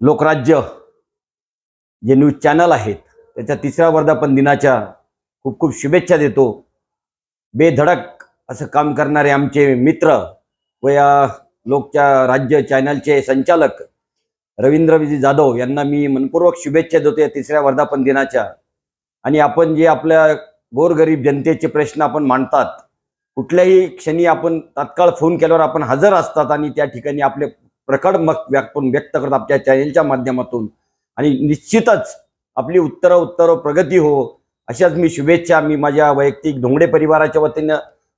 लोकराज्य जे news channel आहेत त्याच्या तिसऱ्या वर्धापन दिनाच्या खूप खूप शुभेच्छा देतो। बेधडक असं काम करणारे आमचे मित्र व या लोकच्या राज्य चॅनलचे संचालक रवींद्र विजय जाधव यांना मी मनपूर्वक शुभेच्छा देतो या तिसऱ्या वर्धापन दिनाच्या। आणि आपण जे आपल्या गोरगरीब जनतेचे प्रश्न आपण मांडतात, कुठल्याही क्षणी आपण तात्काळ फोन केल्यावर आपण हजर असतात आणि त्या ठिकाणी आपले प्रखर मत व्यक्त करतात आपल्या चॅनलच्या माध्यमातून। आणि निश्चितच आपली उत्तर प्रगती हो अशाच मी शुभेच्छा मी माझ्या वैयक्तिक धोंगडे परिवाराच्या वतीनं,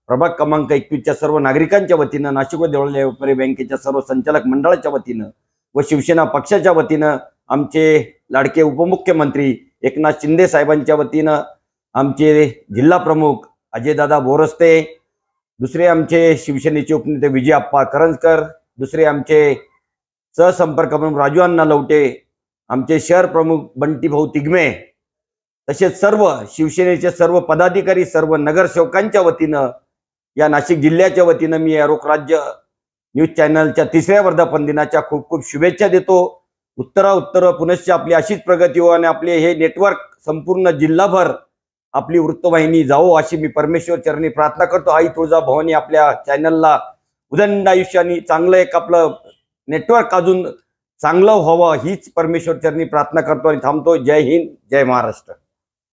प्रभाग क्रमांक 21च्या सर्व नागरिकांच्या वतीनं, नाशिक व देवळा व्यापारी बँकेच्या सर्व संचालक मंडळाच्या वतीनं व शिवसेना पक्षाच्या वतीनं, आमचे लाडके उपमुख्यमंत्री एकनाथ शिंदे साहेबांच्या वतीनं, आमचे जिल्हा प्रमुख अजयदादा बोरस्ते, दुसरे आमचे शिवसेनेचे उपनेते विजय आप्पा करंजकर, दुसरे आमचे सहसंपर्क प्रमुख राजू अण्णा लवटे, आमचे शहर प्रमुख बंटी भाऊ तिगमे, तसेच सर्व शिवसेनेचे सर्व पदाधिकारी, सर्व नगरसेवकांच्या वतीनं, या नाशिक जिल्ह्याच्या वतीनं मी या लोकराज्य न्यूज चॅनलच्या तिसऱ्या वर्धापन दिनाच्या खूप खूप शुभेच्छा देतो। उत्तर पुनश्च आपली अशीच प्रगती हो आणि आपले हे नेटवर्क संपूर्ण जिल्हाभर आपली वृत्तवाहिनी जावो अशी मी परमेश्वर चरणी प्रार्थना करतो। आई तुळजा भवानी आपल्या चॅनलला उदंड आयुष्याने चांगलं एक आपलं नेटवर्क अजून चांगलं व्हावं हीच परमेश्वर चरणी प्रार्थना करतो आणि थांबतो। जय हिंद, जय महाराष्ट्र।